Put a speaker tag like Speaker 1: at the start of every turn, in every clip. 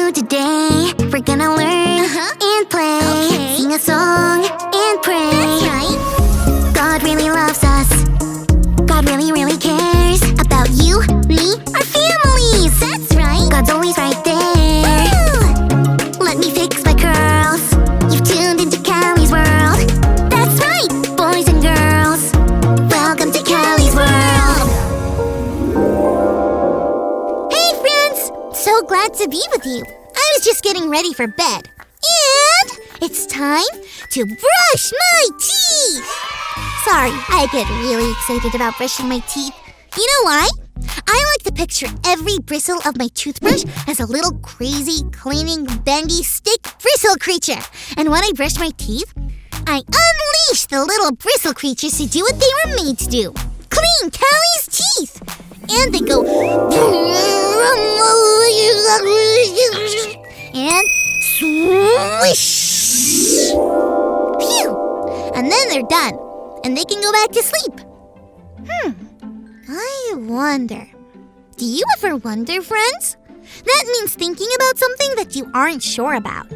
Speaker 1: do today? We're gonna learn and play, sing a song and pray. That's right. God really loves us. God really, really cares about you, me, our families. That's right. God's always right there. Woo! Let me fix my curls. You've tuned into Callie's world. That's right, boys and girls. Welcome to Callie's world. Hey, friends! So glad to be with you. I was just getting ready for bed. And it's time to brush my teeth. Sorry, I get really excited about brushing my teeth. You know why? I like to picture every bristle of my toothbrush as a little crazy, cleaning, bendy, stick bristle creature. And when I brush my teeth, I unleash the little bristle creatures to do what they were made to do. Clean Callie's teeth. And they go... and swish. Phew. And then they're done. And they can go back to sleep. I wonder. Do you ever wonder, friends? That means thinking about something that you aren't sure about.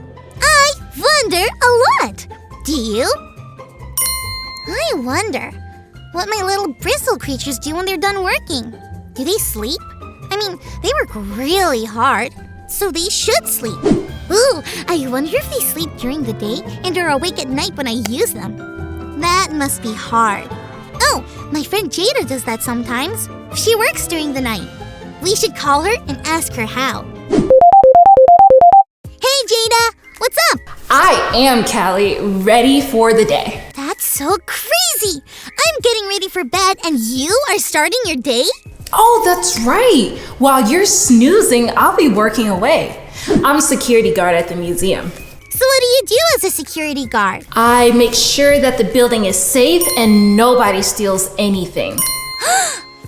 Speaker 1: I wonder a lot. Do you? I wonder what my little bristle creatures do when they're done working. Do they sleep? I mean, they work really hard, so they should sleep. Ooh, I wonder if they sleep during the day and are awake at night when I use them. That must be hard. Oh, my friend Jada does that sometimes. She works during the night. We should call her and ask her how. Hey, Jada! What's up?
Speaker 2: I am, Callie, ready for the day.
Speaker 1: That's so crazy! I'm getting ready for bed and you are starting your day?
Speaker 2: Oh, that's right. While you're snoozing, I'll be working away. I'm a security guard at the museum.
Speaker 1: So what do you do as a security guard?
Speaker 2: I make sure that the building is safe and nobody steals anything.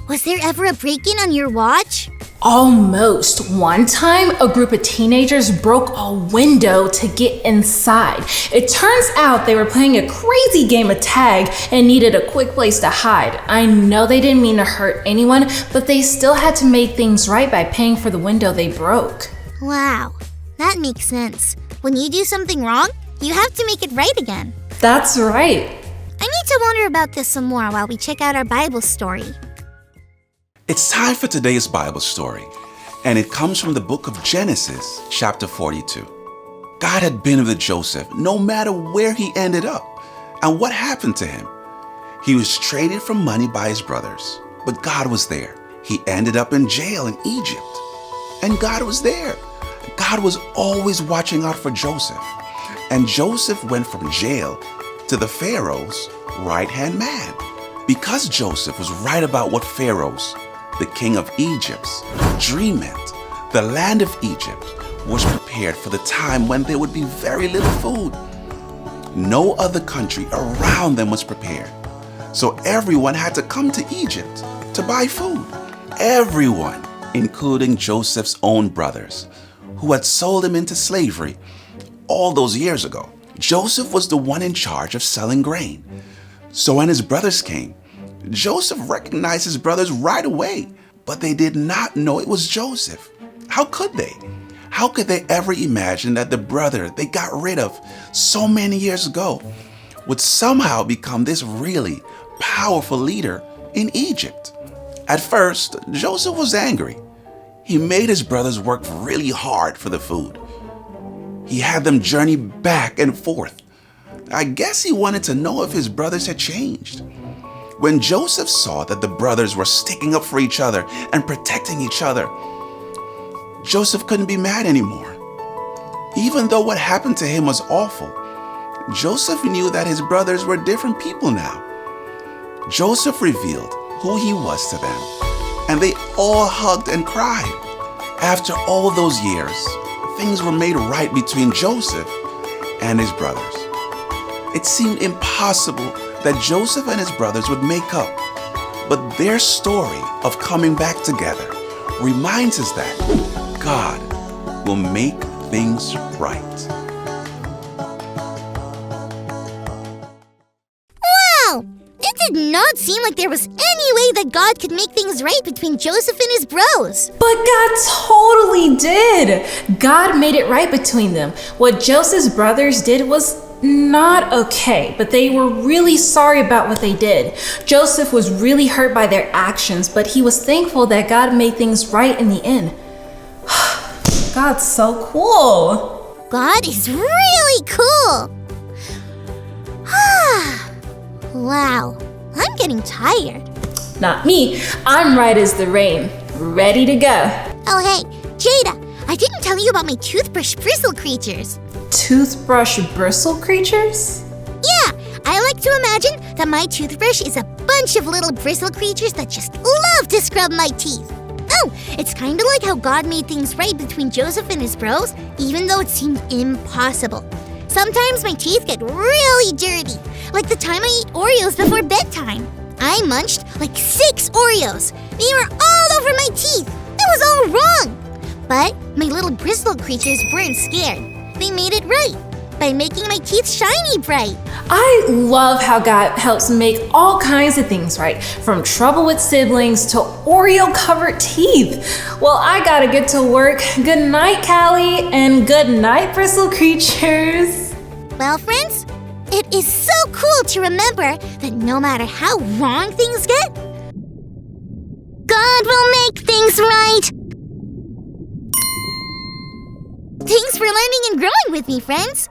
Speaker 1: Was there ever a break-in on your watch?
Speaker 2: Almost. One time, a group of teenagers broke a window to get inside. It turns out they were playing a crazy game of tag and needed a quick place to hide. I know they didn't mean to hurt anyone, but they still had to make things right by paying for the window they broke.
Speaker 1: Wow, that makes sense. When you do something wrong, you have to make it right again.
Speaker 2: That's right.
Speaker 1: I need to wonder about this some more while we check out our Bible story.
Speaker 3: It's time for today's Bible story, and it comes from the book of Genesis, chapter 42. God had been with Joseph no matter where he ended up and what happened to him. He was traded for money by his brothers, but God was there. He ended up in jail in Egypt, and God was there. God was always watching out for Joseph, and Joseph went from jail to the Pharaoh's right-hand man. Because Joseph was right about what Pharaoh's, the king of Egypt's, dream meant, the land of Egypt was prepared for the time when there would be very little food. No other country around them was prepared, so everyone had to come to Egypt to buy food. Everyone, including Joseph's own brothers, who had sold him into slavery all those years ago. Joseph was the one in charge of selling grain. So when his brothers came, Joseph recognized his brothers right away, but they did not know it was Joseph. How could they? How could they ever imagine that the brother they got rid of so many years ago would somehow become this really powerful leader in Egypt? At first, Joseph was angry. He made his brothers work really hard for the food. He had them journey back and forth. I guess he wanted to know if his brothers had changed. When Joseph saw that the brothers were sticking up for each other and protecting each other, Joseph couldn't be mad anymore. Even though what happened to him was awful, Joseph knew that his brothers were different people now. Joseph revealed who he was to them, and they all hugged and cried. After all those years, things were made right between Joseph and his brothers. It seemed impossible that Joseph and his brothers would make up, but their story of coming back together reminds us that God will make things right.
Speaker 1: Wow! It did not seem like there was any way that God could make things right between Joseph and his bros.
Speaker 2: But God totally did. God made it right between them. What Joseph's brothers did was not okay, but they were really sorry about what they did. Joseph was really hurt by their actions, but he was thankful that God made things right in the end. God's so cool.
Speaker 1: God is really cool. Wow, I'm getting tired.
Speaker 2: Not me. I'm right as the rain, ready to go.
Speaker 1: Oh hey, Jada, I didn't tell you about my toothbrush bristle creatures.
Speaker 2: Toothbrush bristle creatures?
Speaker 1: Yeah, I like to imagine that my toothbrush is a bunch of little bristle creatures that just love to scrub my teeth. Oh, it's kind of like how God made things right between Joseph and his bros, even though it seemed impossible. Sometimes my teeth get really dirty, like the time I eat Oreos before bedtime. I munched like 6 Oreos. They were all over my teeth. It was all wrong. But my little bristle creatures weren't scared. They made it right by making my teeth shiny bright.
Speaker 2: I love how God helps make all kinds of things right, from trouble with siblings to Oreo-covered teeth. Well, I gotta get to work. Good night, Callie, and good night, bristle creatures.
Speaker 1: Well, friends, it is so cool to remember that no matter how wrong things get, God will make things right. Thanks for learning and growing with me, friends.